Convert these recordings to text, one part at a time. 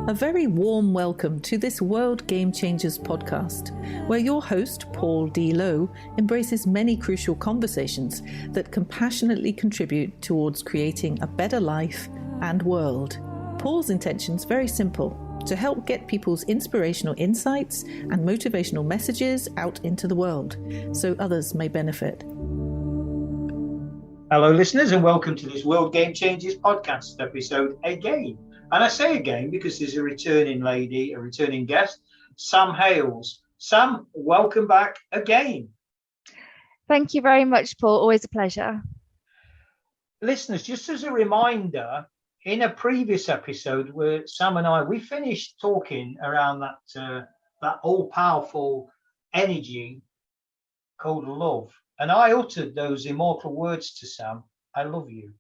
A very warm welcome to this World Game Changers podcast, where your host, Paul D. Lowe, embraces many crucial conversations that compassionately contribute towards creating a better life and world. Paul's intention's very simple: to help get people's inspirational insights and motivational messages out into the world, so others may benefit. Hello, listeners, and welcome to this World Game Changers podcast episode again. And I say again because there's a returning lady, a returning guest, Sam Hales. Sam, welcome back again. Thank you very much, Paul. Always a pleasure. Listeners, just as a reminder, in a previous episode where Sam and we finished talking around that all-powerful energy called love. And I uttered those immortal words to Sam, I love you.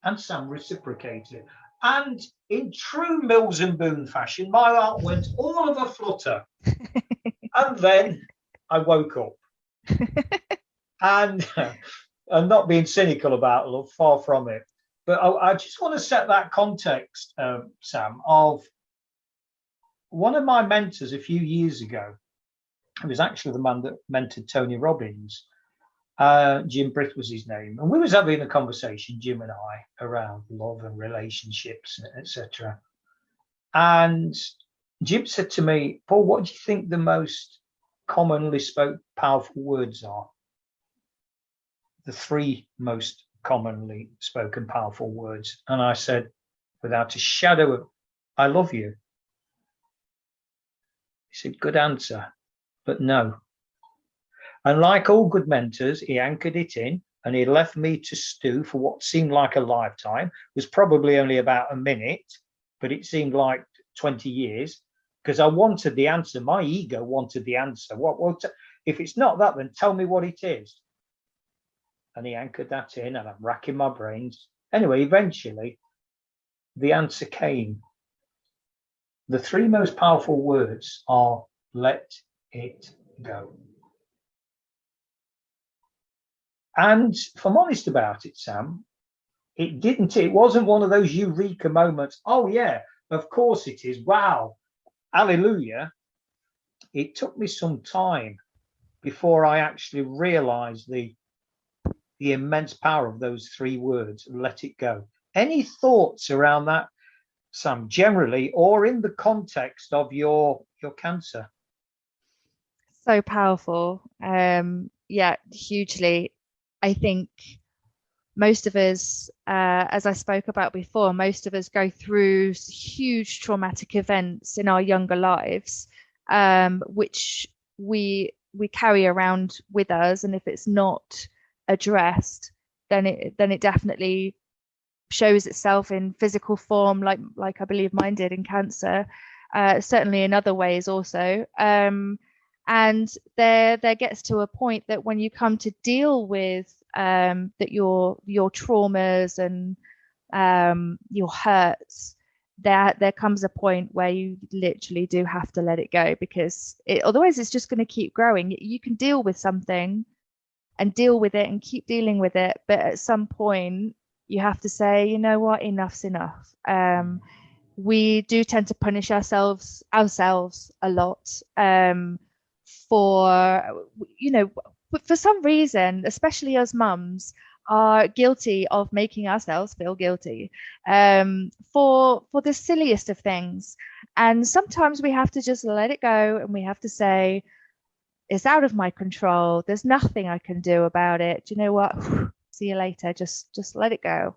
And Sam reciprocated. And in true Mills and Boon fashion, my heart went all of a flutter. And then I woke up. And I'm not being cynical about love, far from it. But I just want to set that context, Sam, of one of my mentors a few years ago. It was actually the man that mentored Tony Robbins. Jim Britt was his name, and we was having a conversation, Jim and I, around love and relationships, etc. And Jim said to me, Paul, what do you think the most commonly spoken powerful words are? The three most commonly spoken powerful words. And I said, without a shadow of, I love you. He said, good answer, but no. And like all good mentors, he anchored it in and he left me to stew for what seemed like a lifetime. It was probably only about a minute, but it seemed like 20 years because I wanted the answer. My ego wanted the answer. If it's not that, then tell me what it is. And he anchored that in and I'm racking my brains. Anyway, eventually the answer came. The three most powerful words are let it go. And if I'm honest about it, Sam, it wasn't one of those eureka moments. Oh yeah, of course it is. Wow. Hallelujah. It took me some time before I actually realized the immense power of those three words, let it go. Any thoughts around that, Sam, generally, or in the context of your cancer? So powerful. Yeah, hugely. I think most of us, as I spoke about before, most of us go through huge traumatic events in our younger lives, which we carry around with us. And if it's not addressed, then it definitely shows itself in physical form, like I believe mine did in cancer, certainly in other ways also. And there gets to a point that when you come to deal with that your traumas and your hurts, there comes a point where you literally do have to let it go, because otherwise it's just going to keep growing. You can deal with something and deal with it and keep dealing with it, but at some point you have to say, you know what, enough's enough. We do tend to punish ourselves a lot. For some reason, especially as mums, are guilty of making ourselves feel guilty for the silliest of things. And sometimes we have to just let it go and we have to say, it's out of my control. There's nothing I can do about it. Do you know what? See you later. Just let it go.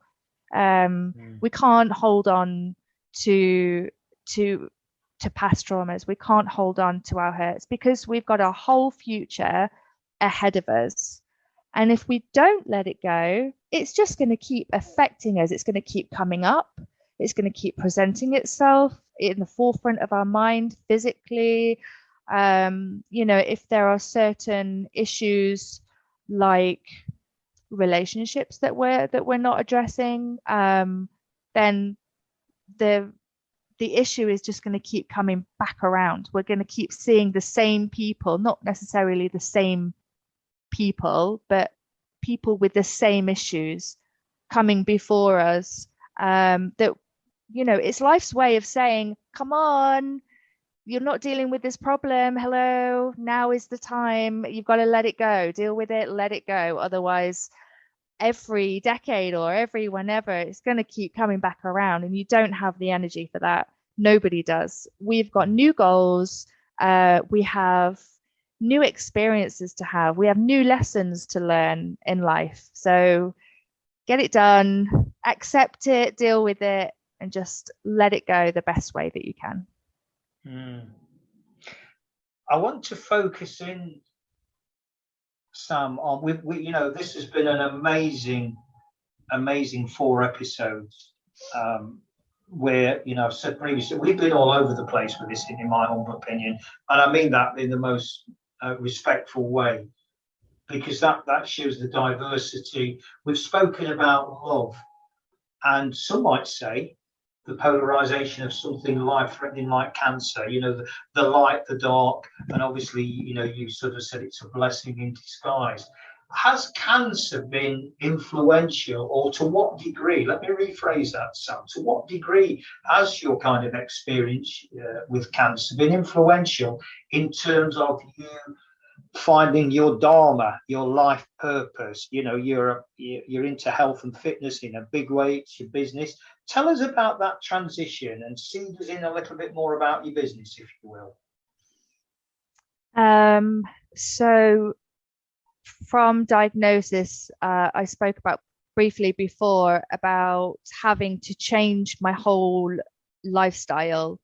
We can't hold on to past traumas. We can't hold on to our hurts because we've got a whole future ahead of us. And if we don't let it go, it's just going to keep affecting us. It's going to keep coming up. It's going to keep presenting itself in the forefront of our mind physically. If there are certain issues like relationships that we're not addressing, then the issue is just going to keep coming back around. We're going to keep seeing the same people, not necessarily the same people, but people with the same issues coming before us that it's life's way of saying, come on, you're not dealing with this problem. Hello, now is the time. You've got to let it go. Deal with it, let it go. Otherwise, every decade or every whenever, it's going to keep coming back around, and you don't have the energy for that. Nobody does. We've got new goals. We have new experiences to have. We have new lessons to learn in life. So get it done, accept it, deal with it, and just let it go the best way that you can. I want to focus in, Sam, on this has been an amazing 4 episodes, where I've said previously we've been all over the place with this, in my humble opinion, and I mean that in the most respectful way, because that shows the diversity. We've spoken about love, and some might say the polarization of something life-threatening like cancer, the light, the dark, and obviously, you sort of said it's a blessing in disguise. Has cancer been influential, or to what degree? Let me rephrase that, Sam. To what degree has your kind of experience with cancer been influential in terms of you finding your dharma, your life purpose? You're into health and fitness in a big way. It's your business. Tell us about that transition and seed us in a little bit more about your business, if you will. So from diagnosis, I spoke about briefly before about having to change my whole lifestyle,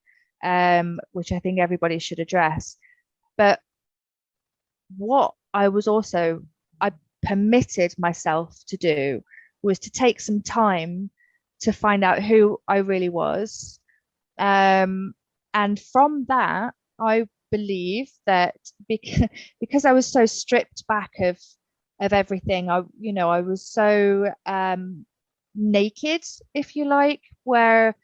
which I think everybody should address. But what I permitted myself to do was to take some time to find out who I really was. And from that, I believe that because I was so stripped back of everything, I was so naked, if you like, where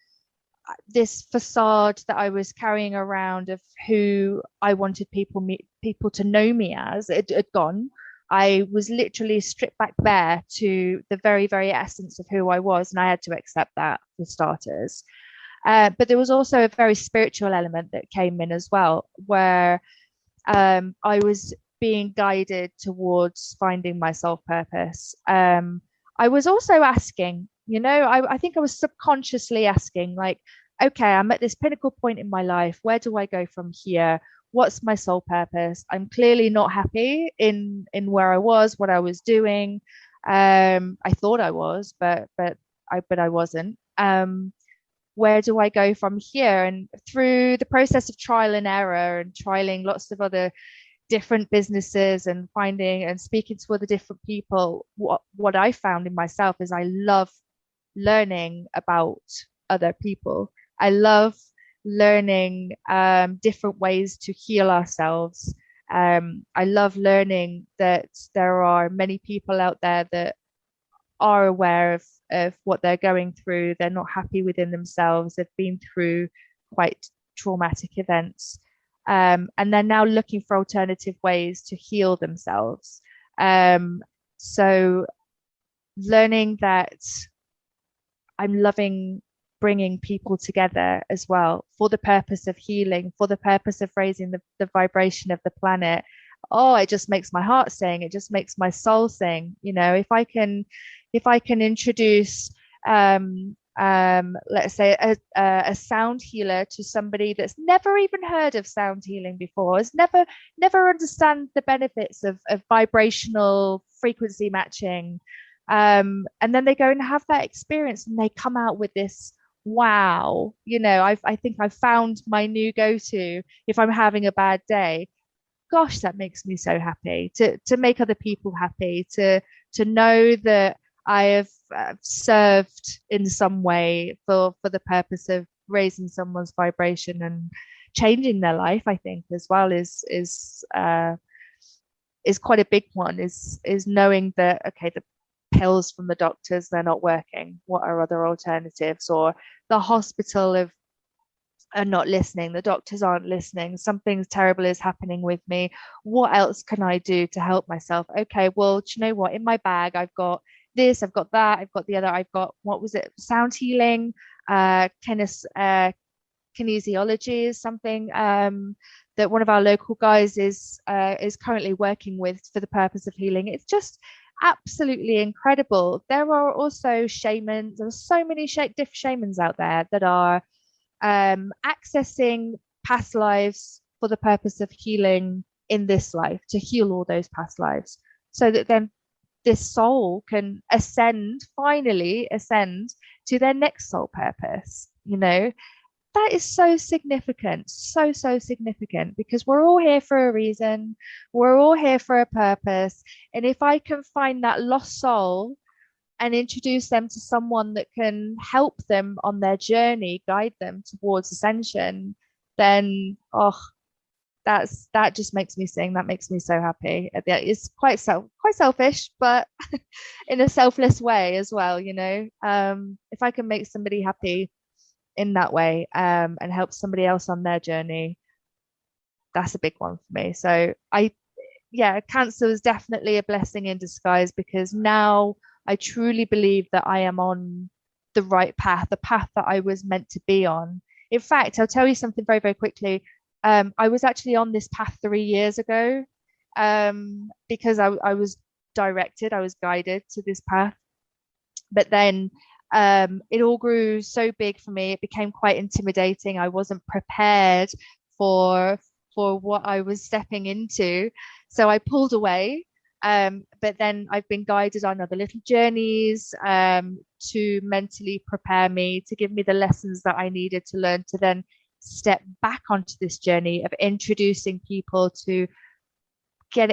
this facade that I was carrying around of who I wanted people to know me as, it had gone. I was literally stripped back there to the very, very essence of who I was, and I had to accept that, for starters. But there was also a very spiritual element that came in as well, where I was being guided towards finding my soul purpose. I was also asking, I think I was subconsciously asking, like, okay, I'm at this pinnacle point in my life. Where do I go from here? What's my soul purpose? I'm clearly not happy in where I was, what I was doing. I thought I was, but I wasn't. Where do I go from here? And through the process of trial and error and trialing lots of other different businesses and finding and speaking to other different people, what I found in myself is I love learning about other people. I love learning different ways to heal ourselves. I love learning that there are many people out there that are aware of what they're going through. They're not happy within themselves. They've been through quite traumatic events. And they're now looking for alternative ways to heal themselves. So learning that I'm loving bringing people together as well for the purpose of healing, for the purpose of raising the vibration of the planet. Oh, it just makes my heart sing. It just makes my soul sing. If I can introduce, let's say a sound healer to somebody that's never even heard of sound healing before, has never understand the benefits of vibrational frequency matching, and then they go and have that experience and they come out with this, wow, I think I've found my new go-to if I'm having a bad day. Gosh, that makes me so happy to make other people happy, to know that I have served in some way for the purpose of raising someone's vibration and changing their life. I think as well is quite a big one. Is knowing that, okay, the pills from the doctors, they're not working. What are other alternatives? Or the hospital are not listening. The doctors aren't listening. Something terrible is happening with me. What else can I do to help myself? Okay, well, do you know what? In my bag, I've got this, I've got that, I've got the other, I've got, what was it? Sound healing. kinesiology is something that one of our local guys is currently working with for the purpose of healing. It's just absolutely incredible. There are also shamans. There's so many shamans out there that are accessing past lives for the purpose of healing in this life, to heal all those past lives, so that then this soul can finally ascend to their next soul purpose. That is so significant, so significant, because we're all here for a reason. We're all here for a purpose. And if I can find that lost soul and introduce them to someone that can help them on their journey, guide them towards ascension, then that just makes me sing. That makes me so happy. It's quite selfish, but in a selfless way as well. If I can make somebody happy in that way, and help somebody else on their journey, that's a big one for me. So cancer was definitely a blessing in disguise, because now I truly believe that I am on the right path, the path that I was meant to be on. In fact, I'll tell you something very, very quickly. I was actually on this path 3 years ago, because I was directed, I was guided to this path. But then it all grew so big for me. It became quite intimidating. I wasn't prepared for what I was stepping into. So I pulled away. But then I've been guided on other little journeys to mentally prepare me, to give me the lessons that I needed to learn, to then step back onto this journey of introducing people to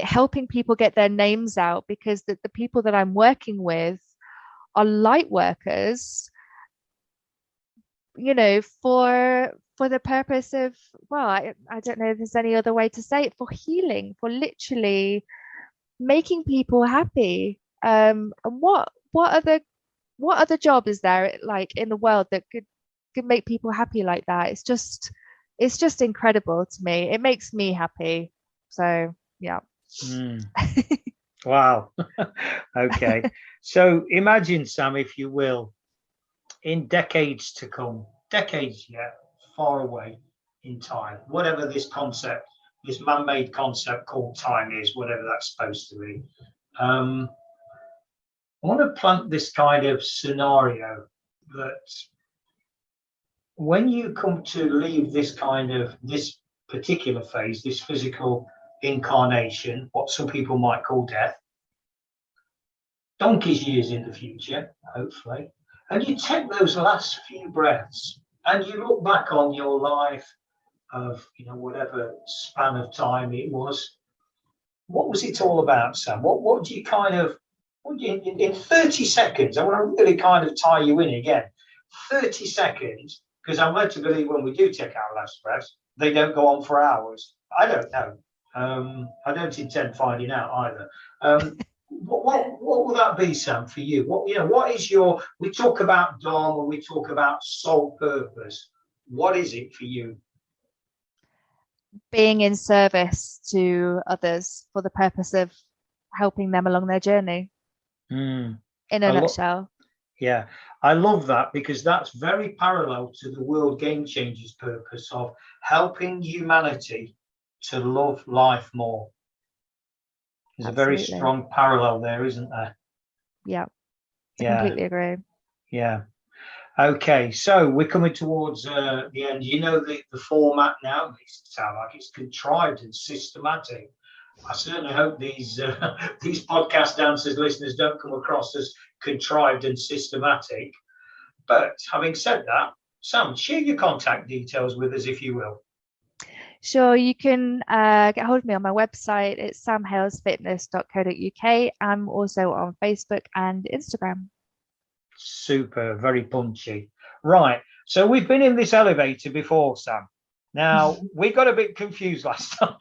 helping people get their names out, because the people that I'm working with are light workers, for the purpose of, I don't know if there's any other way to say it, for healing, for literally making people happy. And what other job is there like in the world that could make people happy like that? It's just incredible to me. It makes me happy. So yeah. Wow. Okay. So imagine, Sam, if you will, in decades to come, far away in time, whatever this concept, this man-made concept called time is, whatever that's supposed to be. I want to plant this kind of scenario that when you come to leave this particular phase, this physical incarnation, what some people might call death, donkey's years in the future, hopefully, and you take those last few breaths and you look back on your life of, whatever span of time it was, what was it all about, Sam? What do you in 30 seconds, I want to really kind of tie you in again, 30 seconds, because I'm led to believe when we do take our last breaths, they don't go on for hours. I don't know. I don't intend finding out either. What will that be, Sam, for you? What is your? We talk about Dharma, we talk about soul purpose. What is it for you? Being in service to others for the purpose of helping them along their journey. In a nutshell. Yeah, I love that, because that's very parallel to the World Game Changers purpose of helping humanity to love life more. There's Absolutely. A very strong parallel there, isn't there? Yeah, I completely agree. Yeah. Okay, so we're coming towards the end. The format now makes it sound like it's contrived and systematic. I certainly hope these podcast dancers listeners don't come across as contrived and systematic. But having said that, Sam, share your contact details with us, if you will. Sure, you can get hold of me on my website. It's samhalesfitness.co.uk. I'm also on Facebook and Instagram. Super, very punchy. Right, so we've been in this elevator before, Sam. Now, we got a bit confused last time.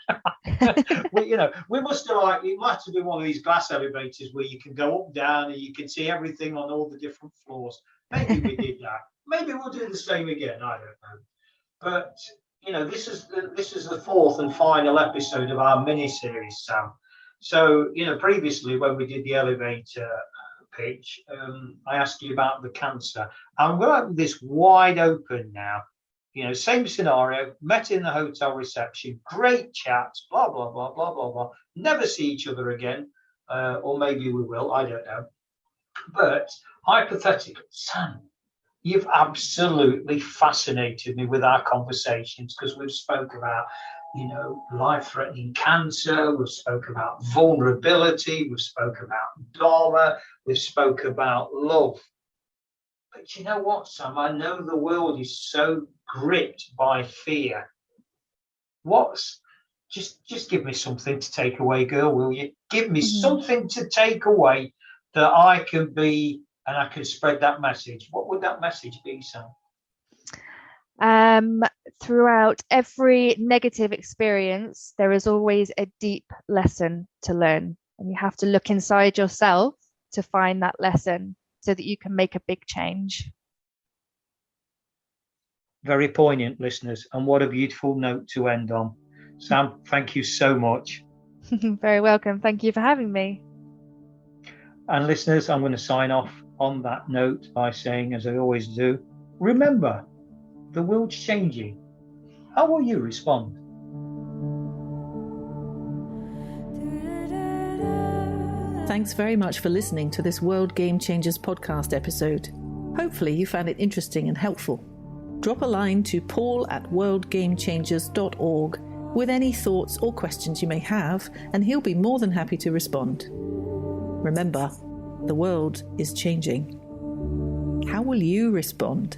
we must have it might have been one of these glass elevators where you can go up, down, and you can see everything on all the different floors. Maybe we did that. Maybe we'll do the same again. I don't know. But this is the fourth and final episode of our mini series, Sam. So previously when we did the elevator pitch, I asked you about the cancer. I'm going to open this wide open now. Same scenario, met in the hotel reception, great chats, blah, blah, blah, blah, blah, blah. Never see each other again, or maybe we will, I don't know. But hypothetically, Sam, you've absolutely fascinated me with our conversations, because we've spoke about, life-threatening cancer, we've spoke about vulnerability, we've spoke about Dharma, we've spoke about love. But you know what, Sam? I know the world is so gripped by fear. Just give me something to take away, girl, will you? Give me something to take away that I can be, and I can spread that message. What would that message be, Sam? Throughout every negative experience, there is always a deep lesson to learn, and you have to look inside yourself to find that lesson so that you can make a big change. Very poignant, listeners, and what a beautiful note to end on. Sam, thank you so much. Very welcome. Thank you for having me. And listeners, I'm going to sign off on that note by saying, as I always do, remember, the world's changing. How will you respond? Thanks very much for listening to this World Game Changers podcast episode. Hopefully you found it interesting and helpful. Drop a line to paul@worldgamechangers.org with any thoughts or questions you may have, and he'll be more than happy to respond. Remember, the world is changing. How will you respond?